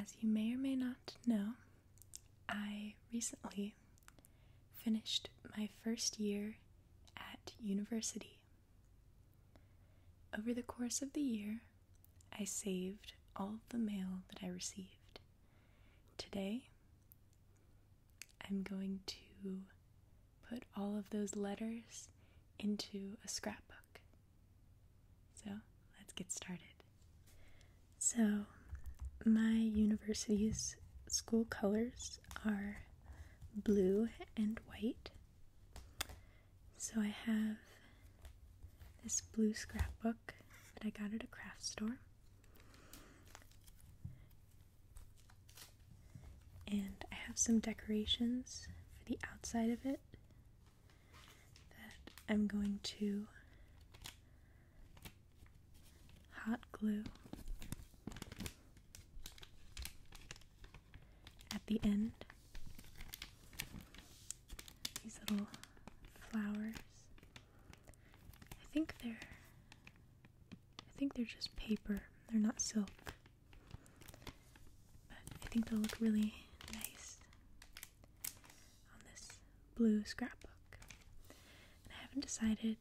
As you may or may not know, I recently finished my first year at university. Over the course of the year, I saved all of the mail that I received. Today, I'm going to put all of those letters into a scrapbook. So, let's get started. So, my university's school colors are blue and white. So I have this blue scrapbook that I got at a craft store. And I have some decorations for the outside of it that I'm going to hot glue at the end. These little flowers. I think they're just paper. They're not silk. But I think they'll look really nice on this blue scrapbook. And I haven't decided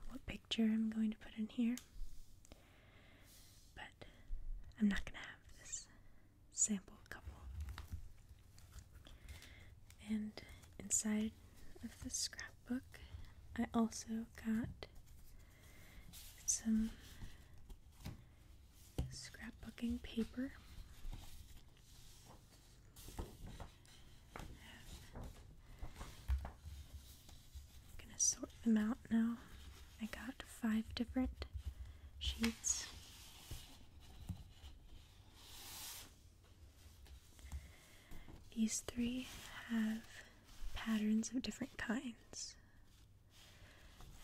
what picture I'm going to put in here. But I'm not going to have this sample couple. And inside of the scrapbook, I also got some scrapbooking paper. I'm gonna sort them out now. I got 5 different sheets. These 3 have patterns of different kinds.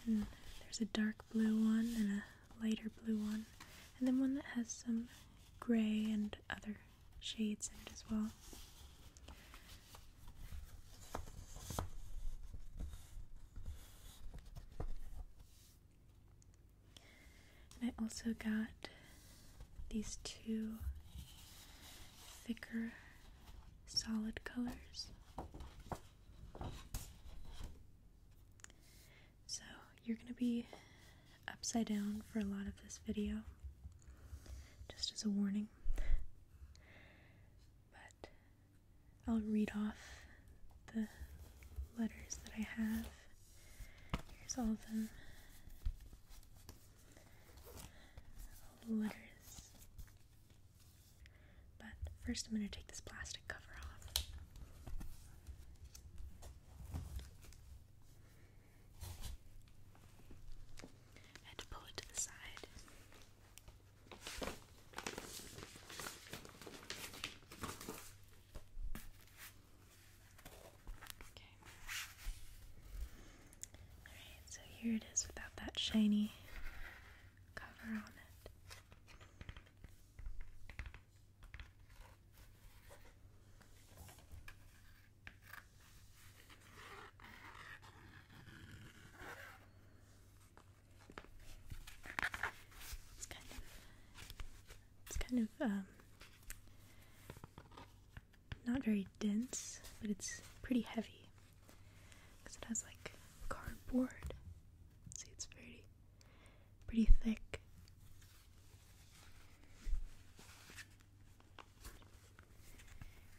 And there's a dark blue one and a lighter blue one, and then one that has some gray and other shades in it as well. And I also got these 2 thicker solid colors. So you're going to be upside down for a lot of this video, just as a warning. But I'll read off the letters that I have. Here's all of them. All the letters. But first I'm going to take this plastic cover off. I had to pull it to the side. Okay. Alright, so here it is without that shiny cover on it. Not very dense, but it's pretty heavy because it has like cardboard. See, it's pretty thick.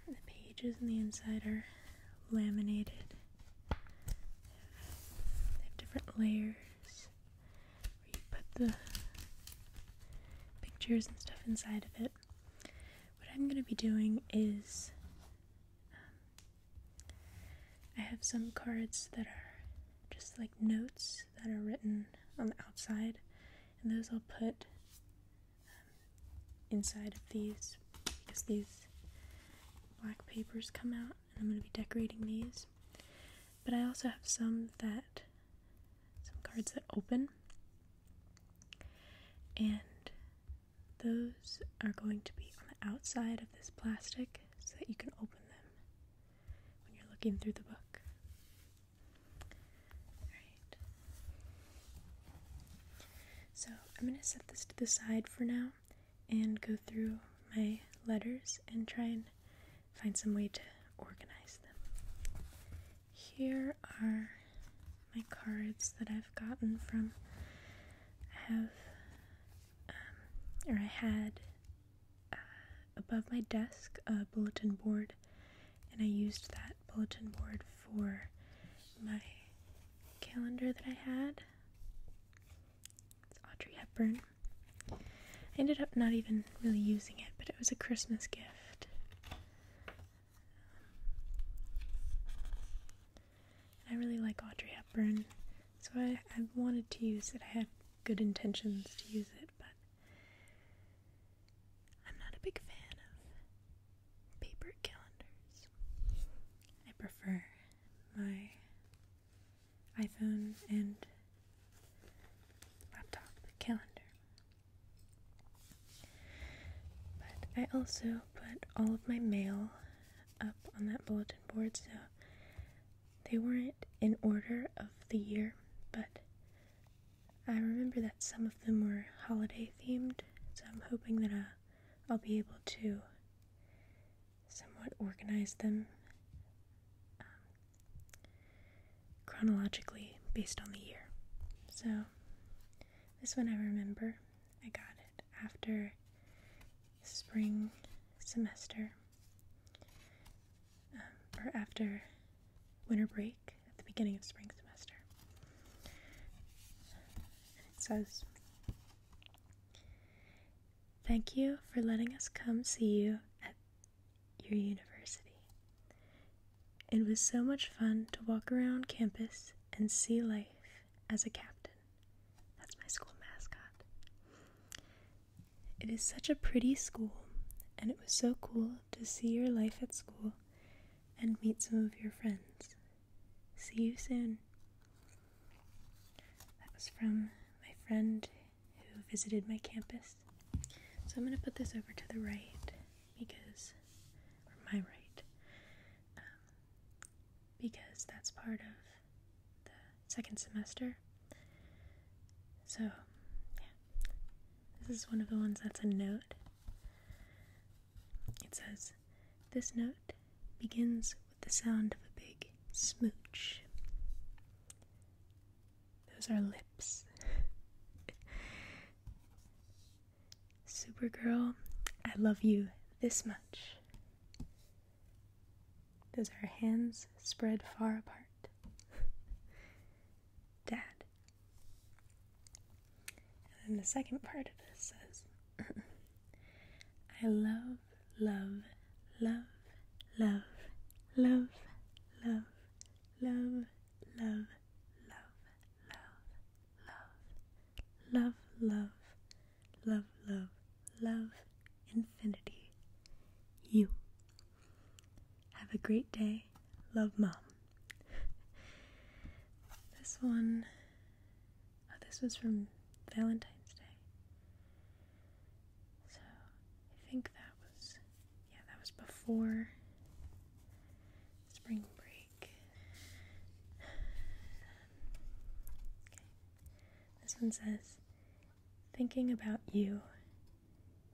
And the pages on the inside are laminated. They have different layers where you put the pictures and stuff inside of it. What I'm going to be doing is I have some cards that are just like notes that are written on the outside, and those I'll put inside of these because these black papers come out, and I'm going to be decorating these. But I also have some cards that open, and those are going to be on the outside of this plastic so that you can open them when you're looking through the book. Alright. So I'm going to set this to the side for now and go through my letters and try and find some way to organize them. Here are my cards that I've gotten from, I had above my desk a bulletin board, and I used that bulletin board for my calendar that I had. It's Audrey Hepburn. I ended up not even really using it, but it was a Christmas gift. I really like Audrey Hepburn, so I wanted to use it. I had good intentions to use it, but I'm not a big fan of paper calendars. I prefer my iPhone and laptop calendar. But I also put all of my mail up on that bulletin board, so they weren't in order of the year, but I remember that some of them were holiday themed, so I'm hoping that I'll be able to somewhat organize them chronologically based on the year. So this one I remember, I got it after spring semester, or after winter break at the beginning of spring semester. And it says, "Thank you for letting us come see you at your university. It was so much fun to walk around campus and see life as a captain." That's my school mascot. "It is such a pretty school, and it was so cool to see your life at school and meet some of your friends. See you soon." That was from my friend who visited my campus. So I'm going to put this over to the right or my right, because that's part of the second semester. So, yeah, this is one of the ones that's a note. It says, "This note begins with the sound of a big smooch." Those are lips. "Supergirl, I love you this much." Those are hands spread far apart. Dad. And then the second part of this says, "I love, love, love, love, love, love, love, love, love, love, love, love, love, love, infinity. You. Have a great day. Love, Mom." This was from Valentine's Day. So I think that was before spring break. Okay. This one says, "Thinking about you,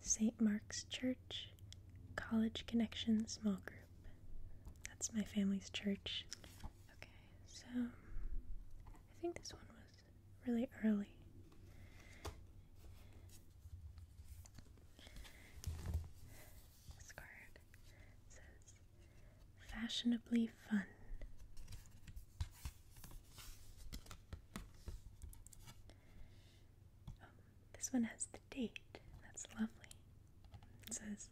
St. Mark's Church, College Connection Small Group." That's my family's church. Okay, so I think this one was really early. This card says, "Fashionably fun." Oh, this one has the date. That's lovely. It says,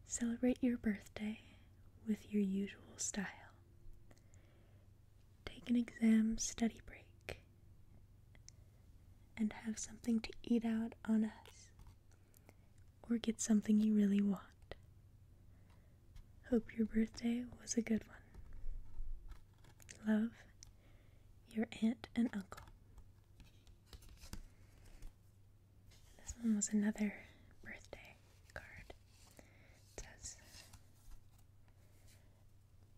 "Celebrate your birthday with your usual style. Take an exam study break and have something to eat out on us, or get something you really want. Hope your birthday was a good one. Love, your aunt and uncle." This one was another birthday card. It says,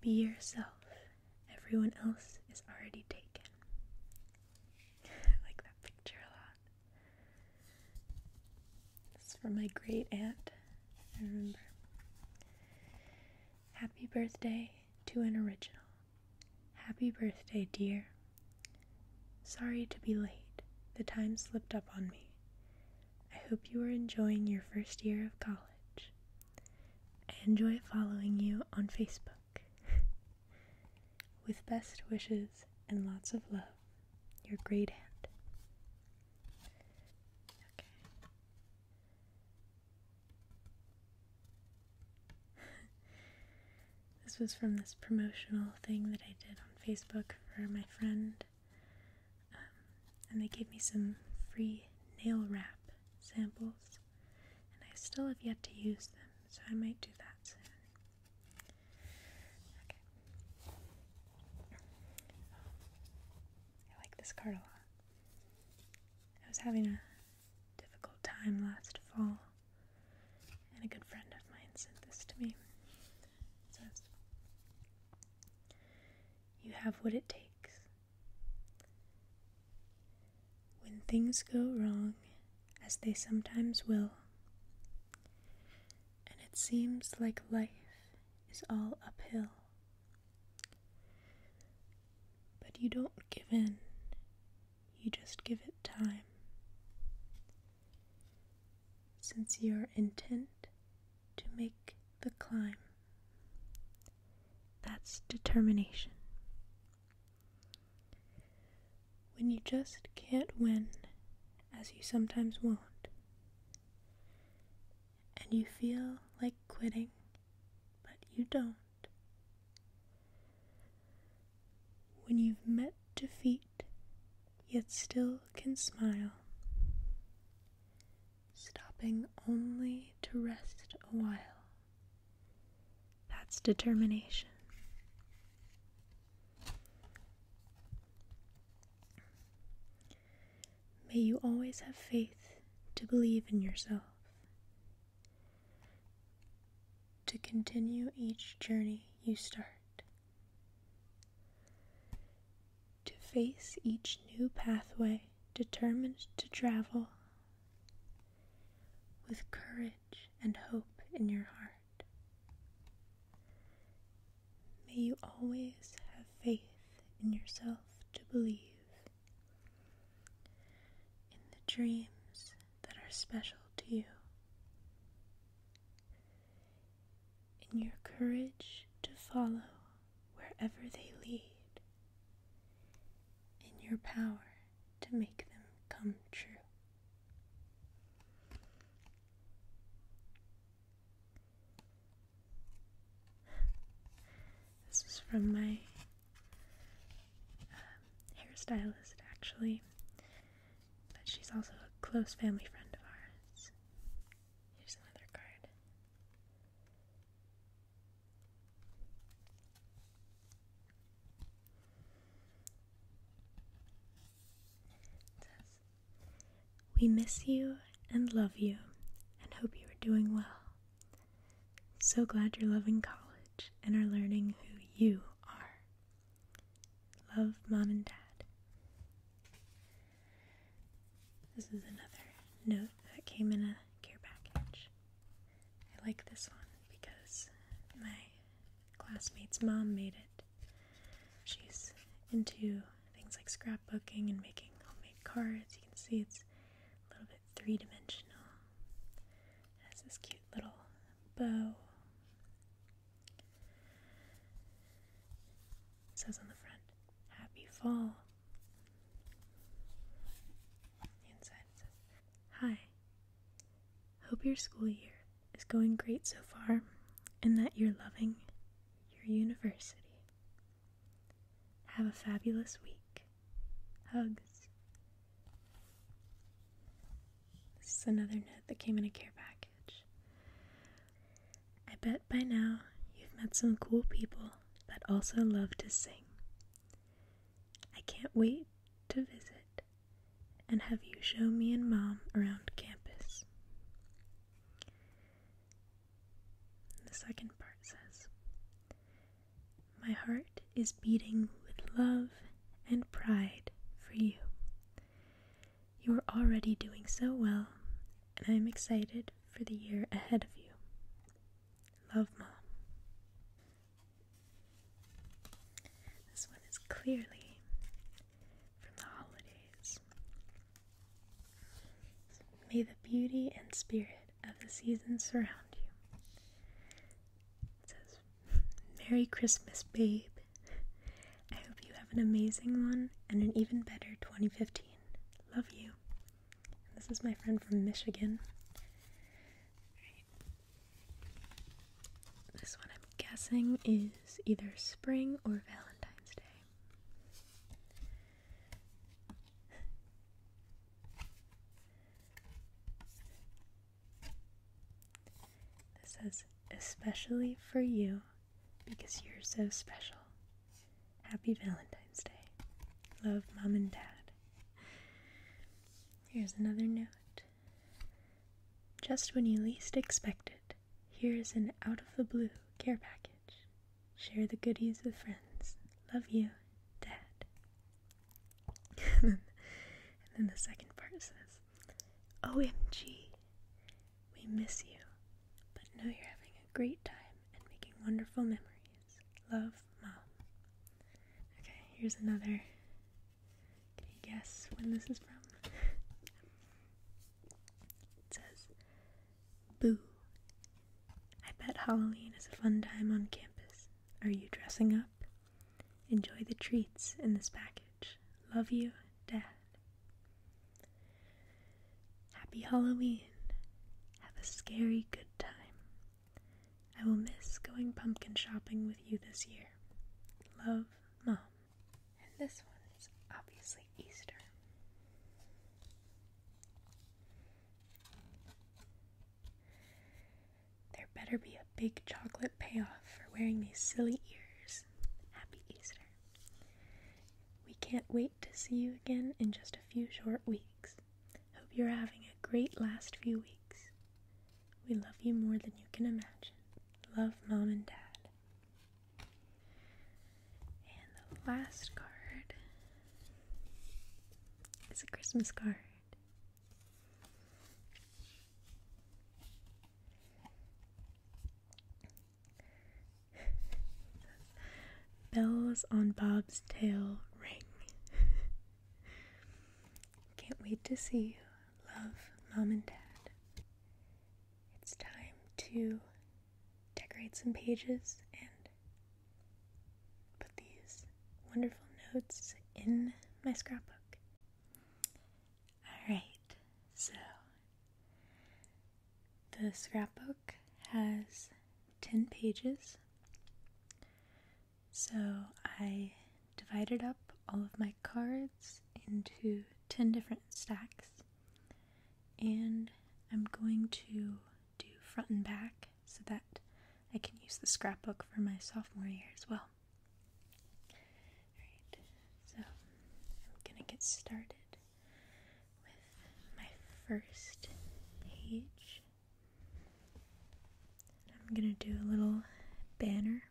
"Be yourself. Everyone else is already taken." I like that picture a lot. This is from my great aunt. birthday to an original. Happy birthday, dear. Sorry to be late. The time slipped up on me. I hope you are enjoying your first year of college. I enjoy following you on Facebook. With best wishes and lots of love, your great aunt. Okay. This was from this promotional thing that I did on Facebook for my friend. And they gave me some free nail wrap samples, and I still have yet to use them, so I might do that soon. Okay. I like this card a lot. I was having a difficult time last fall, and a good friend of mine sent this to me. It says, "You have what it takes. When things go wrong, as they sometimes will, and it seems like life is all uphill, but you don't give in, you just give it time, since you're intent to make the climb. That's determination. When you just can't win, as you sometimes won't, and you feel like quitting, but you don't. When you've met defeat, yet still can smile, stopping only to rest a while. That's determination. May you always have faith to believe in yourself, to continue each journey you start, to face each new pathway determined to travel with courage and hope in your heart. May you always have faith in yourself to believe dreams that are special to you, in your courage to follow wherever they lead, in your power to make them come true." This is from my hairstylist, actually. She's also a close family friend of ours. Here's another card. It says, "We miss you and love you and hope you are doing well. So glad you're loving college and are learning who you are. Love, Mom and Dad." This is another note that came in a care package. I like this one because my classmate's mom made it. She's into things like scrapbooking and making homemade cards. You can see it's a little bit three-dimensional. It has this cute little bow. It says on the front, "Happy Fall." "Hi, hope your school year is going great so far and that you're loving your university. Have a fabulous week. Hugs." This is another note that came in a care package. "I bet by now you've met some cool people that also love to sing. I can't wait to visit and have you show me and Mom around campus." The second part says, "My heart is beating with love and pride for you. You are already doing so well, and I am excited for the year ahead of you. Love, Mom." clearly from the holidays. May the beauty and spirit of the season surround you. It says, Merry Christmas, babe. I hope you have an amazing one and an even better 2015. Love you. And this is my friend from Michigan. This one I'm guessing is either spring or Valentine's Day. This says, especially for you, because you're so special. Happy Valentine's Day. Love, Mom and Dad. Here's another note. Just when you least expect it, here's an out-of-the-blue care package. Share the goodies with friends. Love you, Dad. And then the second part says, OMG, we miss you, but know you're having a great time and making wonderful memories. Love, Mom. Okay, here's another. Can you guess when this is from? It says, Boo. I bet Halloween is a fun time on campus. Are you dressing up? Enjoy the treats in this package. Love you, Dad. Happy Halloween. Have a scary good time. I will miss going pumpkin shopping with you this year. Love, Mom. And this one is obviously Easter. There better be a big chocolate payoff for wearing these silly ears. Happy Easter. We can't wait to see you again in just a few short weeks. Hope you're having a great last few weeks. We love you more than you can imagine. Love, Mom and Dad. And the last card is a Christmas card. Bells on Bob's tail ring. Can't wait to see you. Love, Mom and Dad. It's time to decorate some pages and put these wonderful notes in my scrapbook. Alright, so the scrapbook has 10 pages. So I divided up all of my cards into 10 different stacks, and I'm going to do front and back so that I can use the scrapbook for my sophomore year as well. Alright, so I'm gonna get started with my first page. I'm gonna do a little banner.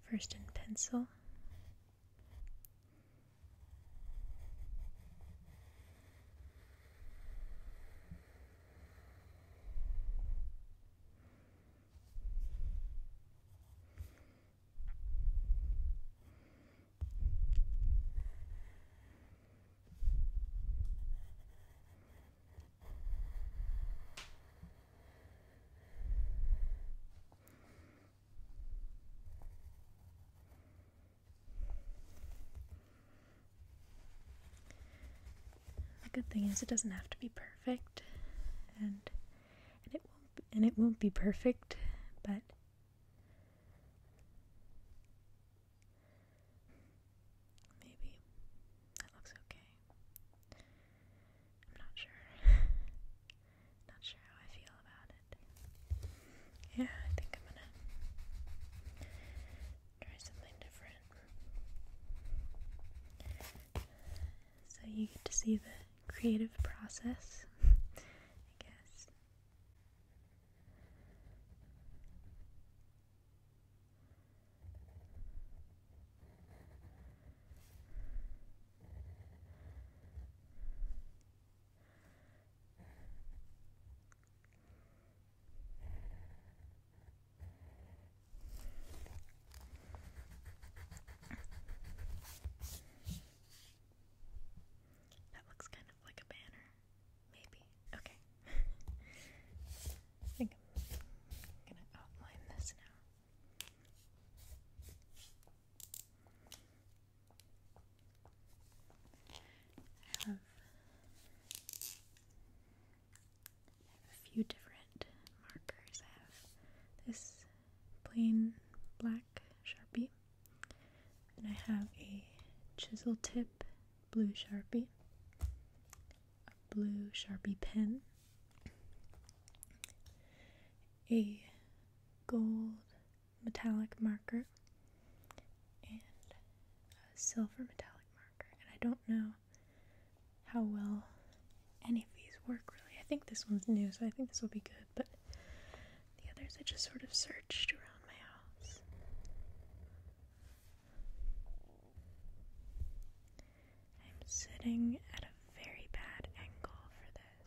First in pencil. The good thing is it doesn't have to be perfect, and it won't be perfect, but maybe that looks okay. I'm not sure. Not sure how I feel about it. Yeah, I think I'm gonna try something different. So you get to see the creative process, I guess. pencil tip blue Sharpie, a blue Sharpie pen, a gold metallic marker, and a silver metallic marker. And I don't know how well any of these work really. I think this one's new, so I think this will be good, but the others I just sort of searched around my house. I'm sitting at a very bad angle for this,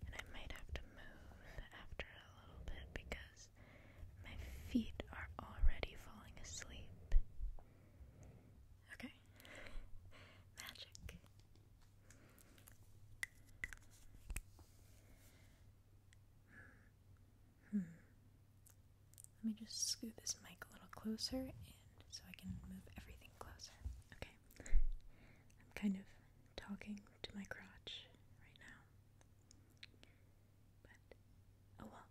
and I might have to move after a little bit because my feet are already falling asleep. Okay. Magic. Let me just scoot this mic a little closer and so I can move everything closer. Okay. I'm kind of talking to my crotch right now. But, oh well.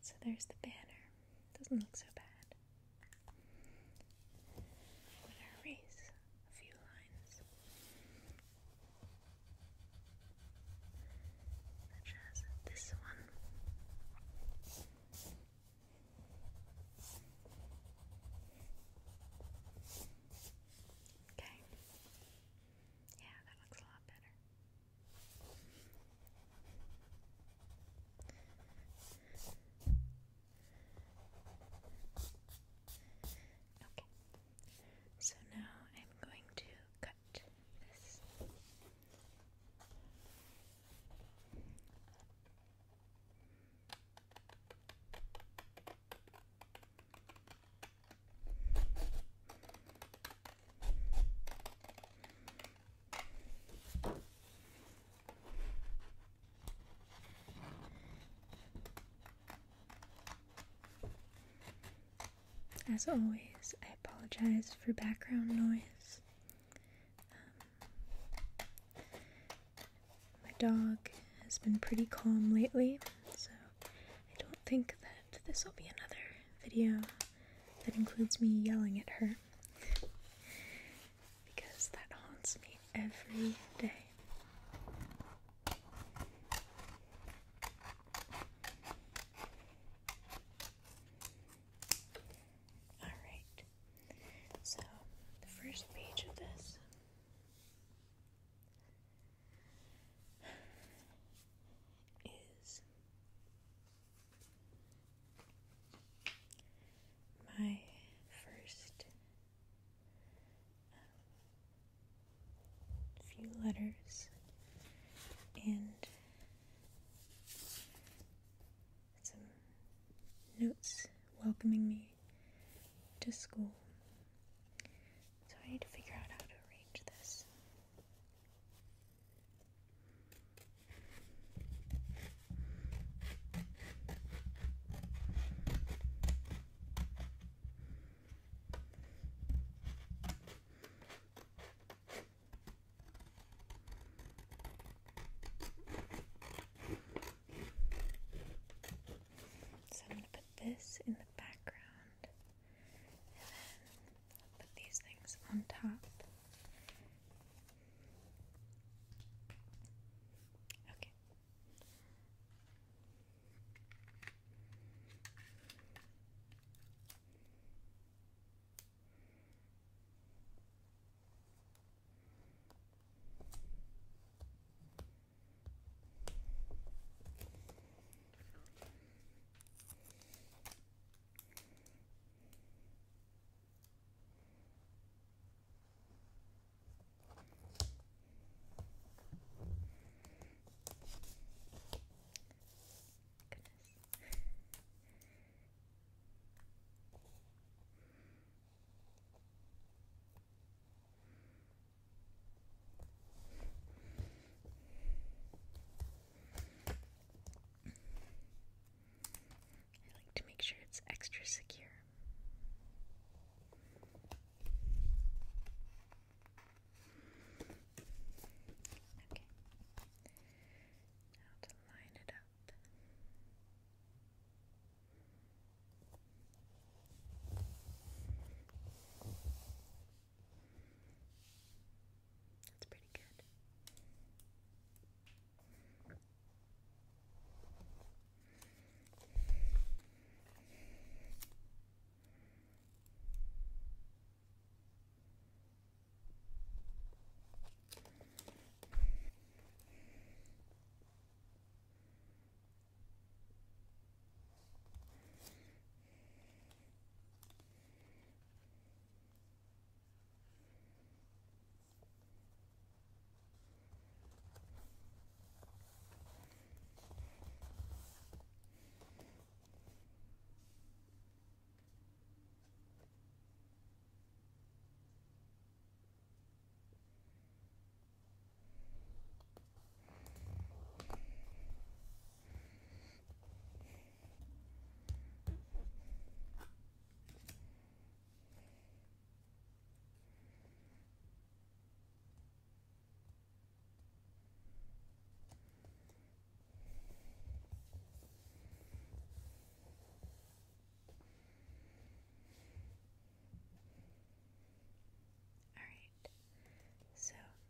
So there's the banner. Doesn't look so bad. I'm gonna erase a few lines, such as this one. Okay. Yeah, that looks a lot better. Okay, so now I'm going to cut this. As always, I apologize for background noise. My dog has been pretty calm lately, so I don't think that this will be another video that includes me yelling at her, because that haunts me every day. Alright, so the first page of this is my first few letters and some notes welcoming me to school. So I need to figure out how to arrange this. So I'm going to put this in the background, and then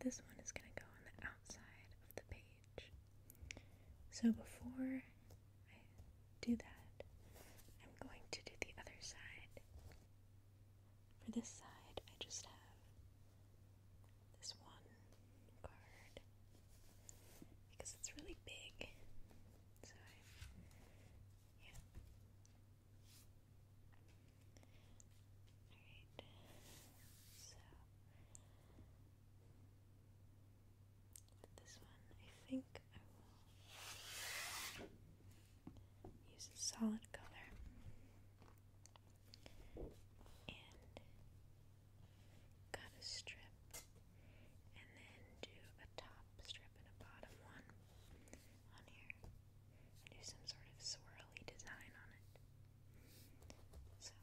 this one is going to go on the outside of the page. So before I do that, I'm going to do the other side. For this side, I just have this one card because it's really big. So yeah. Alright. So with this one, I think I will use a solid color and cut a strip and then do a top strip and a bottom one on here and do some sort of swirly design on it. So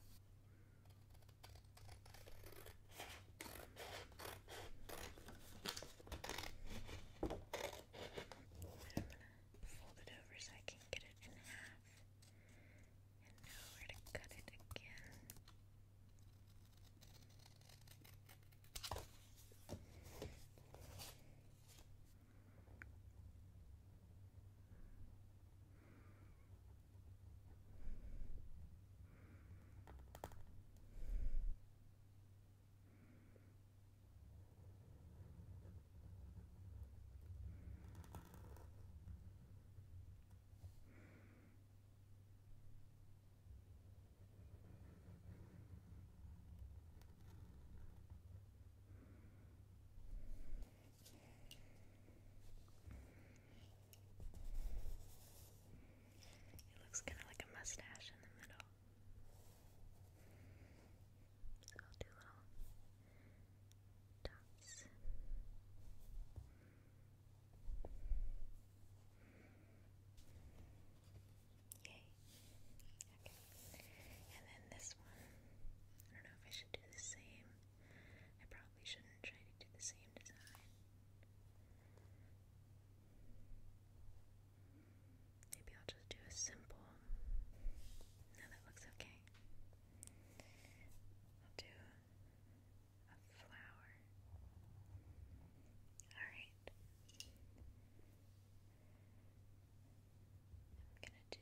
I'm gonna fold it over so I can get it in half and know where to cut it again. It looks kind of like a mustache in the middle. So I'll do little dots. Yay. Okay. And then this one, I don't know if I should do the same. I probably shouldn't try to do the same design. Maybe I'll just do a simple. No, that looks okay. I'll do a flower. Alright. I'm gonna do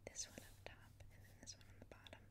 this one up top and then this one on the bottom.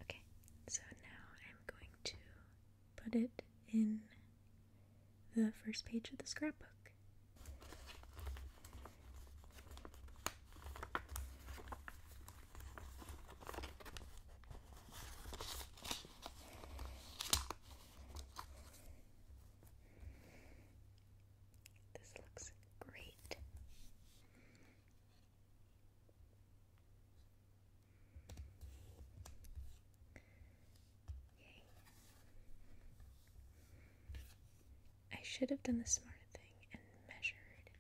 Okay, so now I'm going to put it in the first page of the scrapbook. This looks great. Yay. I should have done the smart thing and measured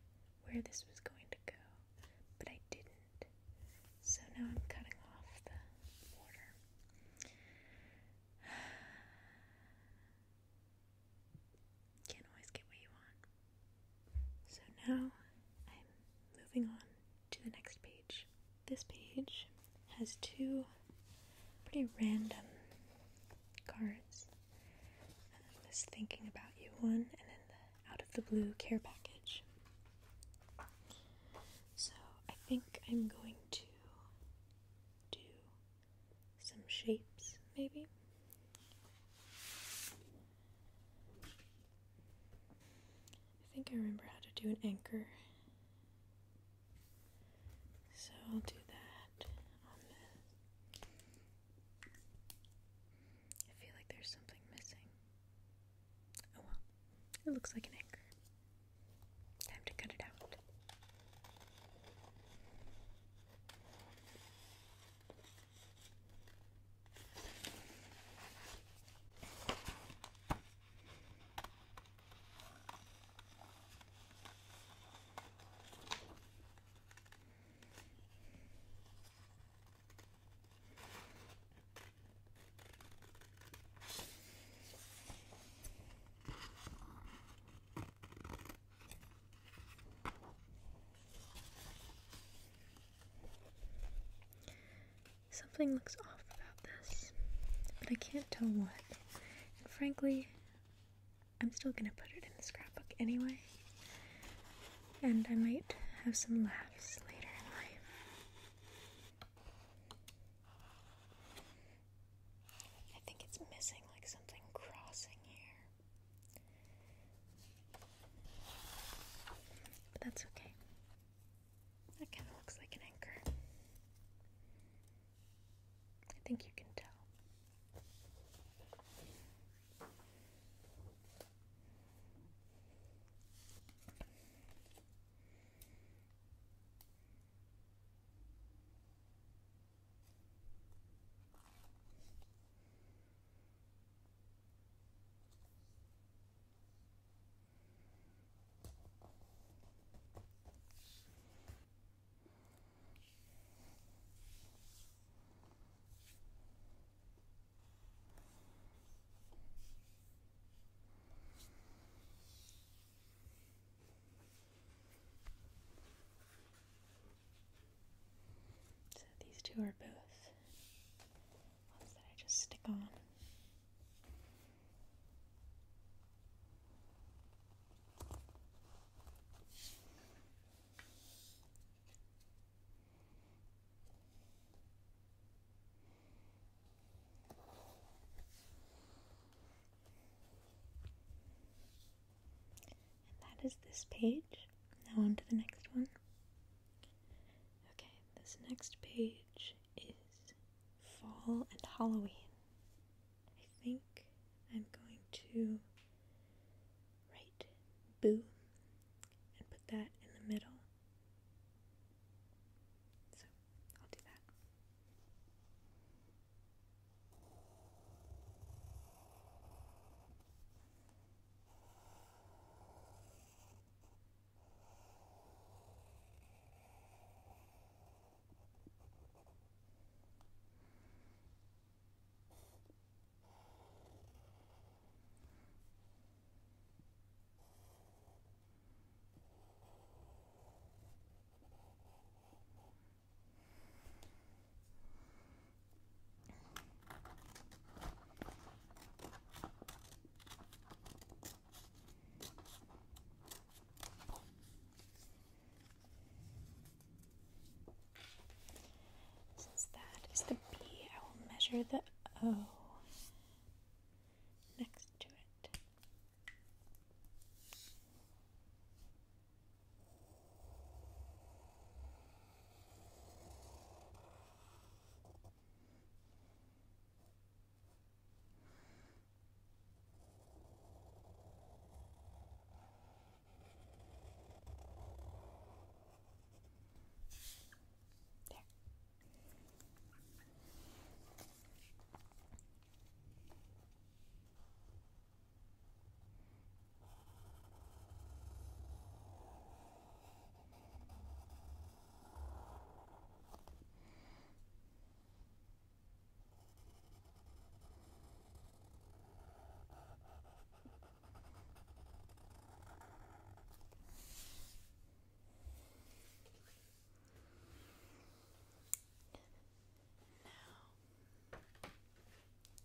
where this was going to go, but I didn't. So now I'm cutting off the border. Can't always get what you want. So now I'm moving on to the next page. This page has two pretty random cards. This Thinking About You one, and then the Out of the Blue care package. So I think I'm going to do some shapes, maybe. I think I remember how to do an anchor. So I'll do that on this. I feel like there's something missing. Oh well, it looks like an anchor. Time to cut it out. Something looks off about this, but I can't tell what. And frankly, I'm still gonna put it in the scrapbook anyway. And I might have some laughs later in life. I think it's missing like something crossing here. But that's okay. That kind of looks like an anchor. I think you can tell. These two are both ones that I just stick on. And that is this page. Now on to the next one. Okay, this next page is fall and Halloween. I think I'm going to write boo and put that in the middle. So I'll do that. Since that is the B, I will measure the O next to it.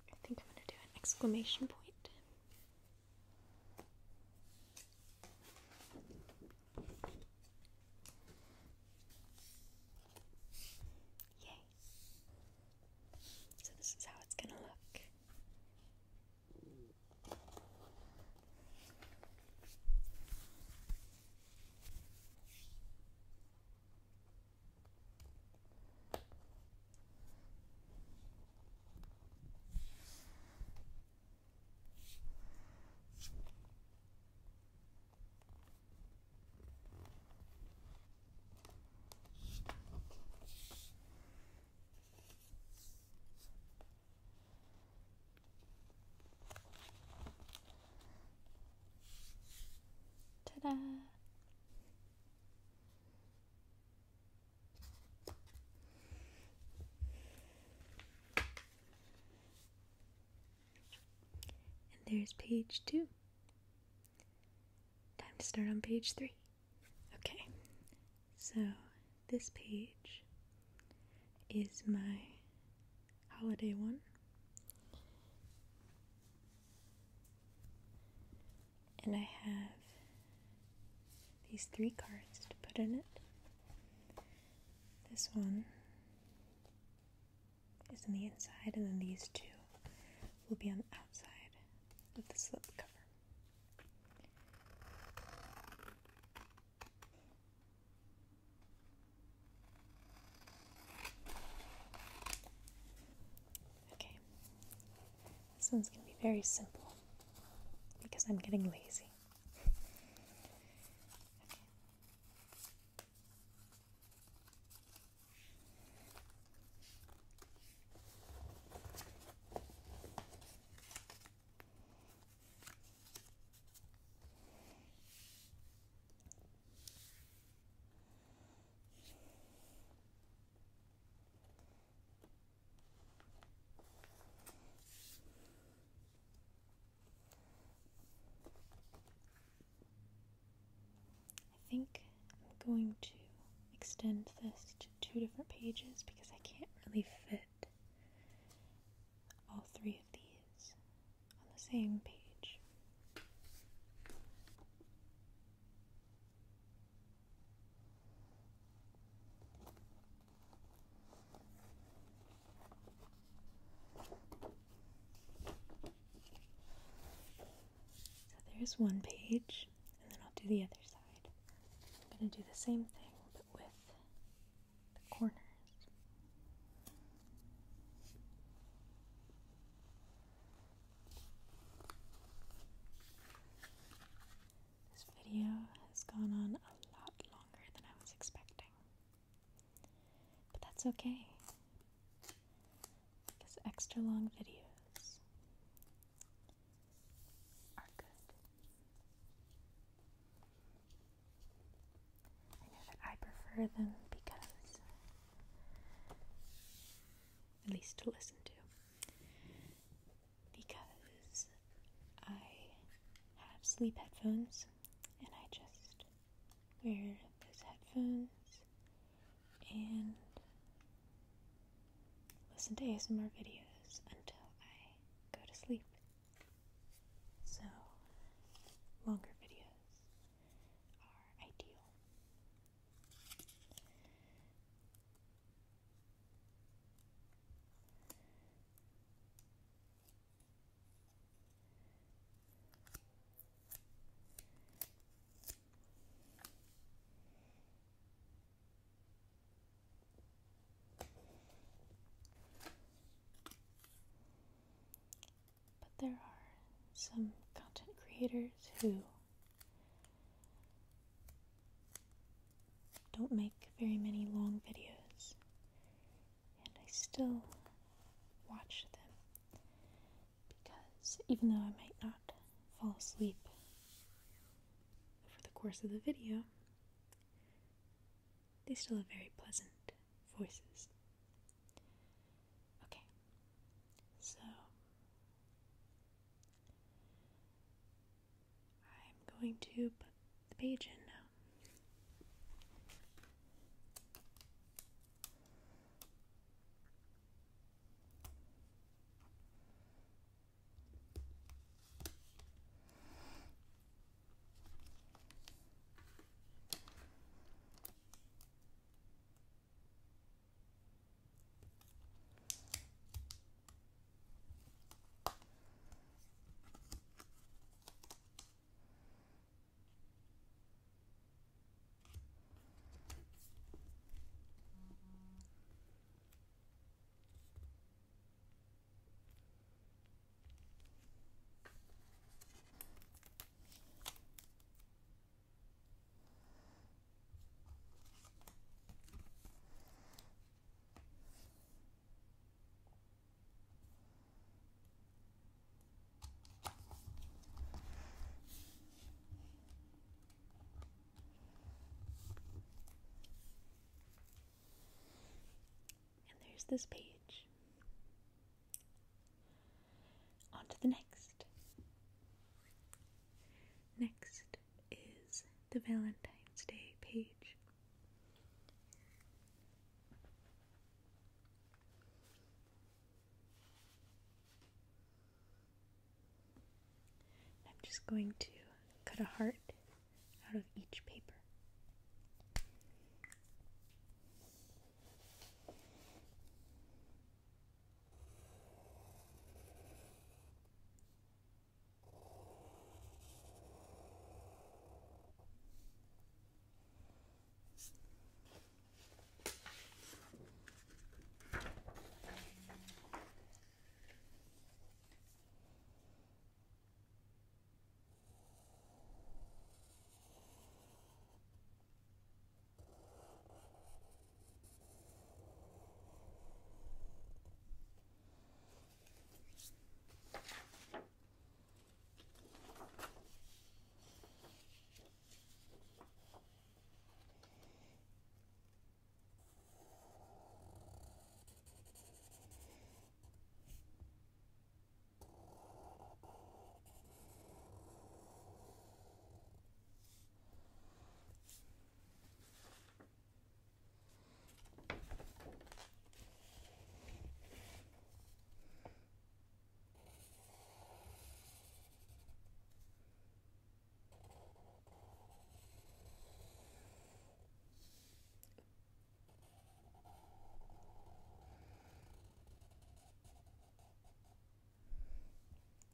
I think I'm going to do an exclamation point. Yay. So this is how it's going to look. Ta-da! And there's page 2. Time to start on page 3. Okay, so this page is my holiday one. And I have these 3 cards to put in it. This one is on the inside, and then these 2 will be on the outside of the slip cover. Okay, this one's going to be very simple because I'm getting lazy. I think I'm going to extend this to 2 different pages because I can't really fit all 3 of these on the same page. So there's one page, and then I'll do the other side. I'm going to do the same thing, but with the corners. This video has gone on a lot longer than I was expecting, but that's okay, because extra long videos are good. I know that I prefer them because, at least to listen to, because I have sleep headphones and I just wear those headphones and listen to ASMR videos until I go to sleep. So, longer videos are ideal. But there are some content creators who don't make very many long videos, and I still watch them because even though I might not fall asleep over the course of the video, they still have very pleasant voices. Okay, so I'm going to put the page in now. There's this page. On to the next. Next is the Valentine's Day page. just going to cut a heart out of each paper.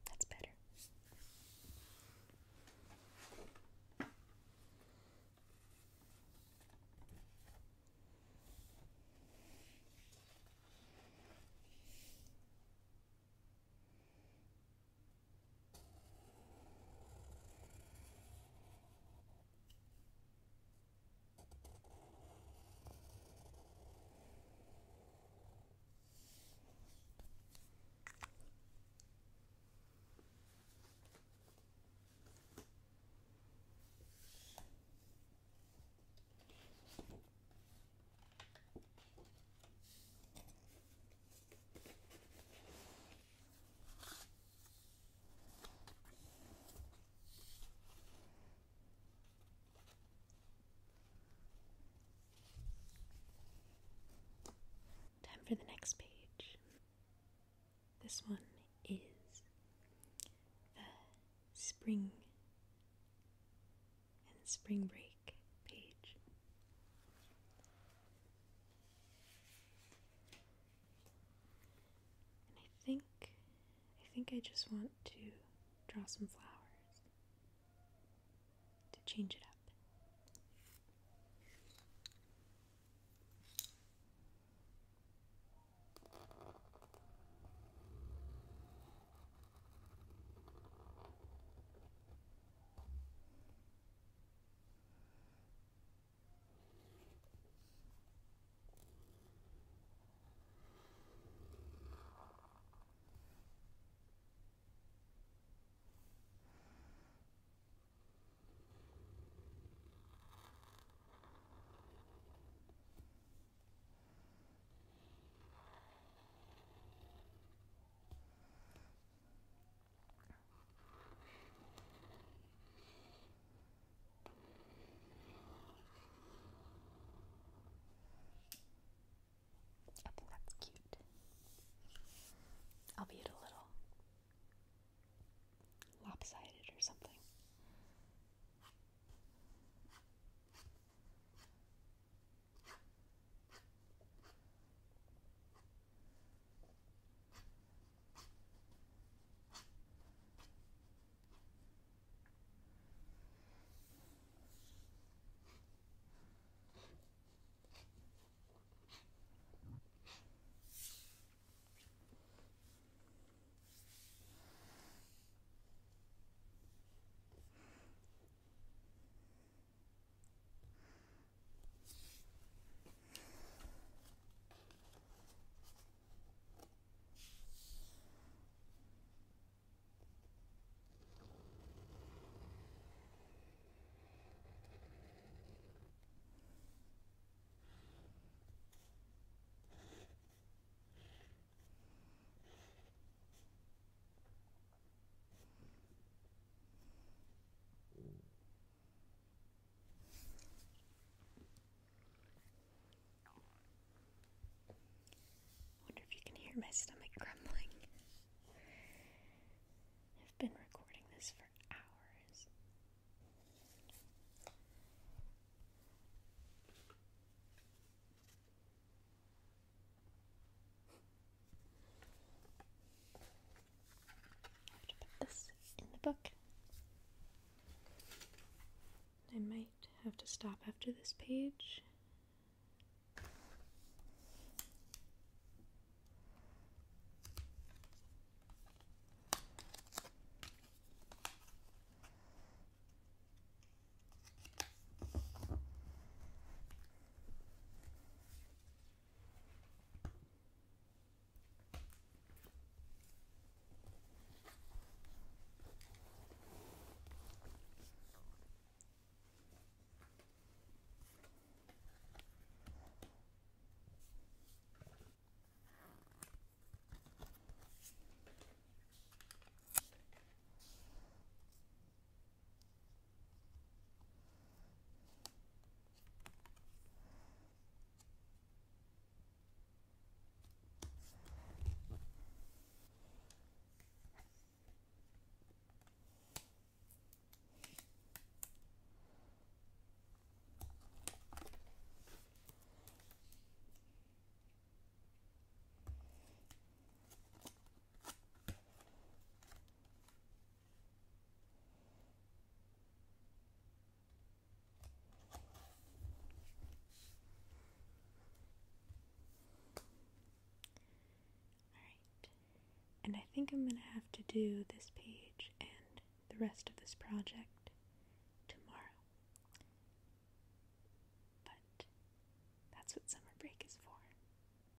That's better. Time for the next page. This one is the spring and spring break page. And I think I just want to draw some flowers to change it up. I think that's cute, albeit a little lopsided or something. My stomach grumbling. I've been recording this for hours. have to stop after this page. And I think I'm going to have to do this page and the rest of this project tomorrow. But that's what summer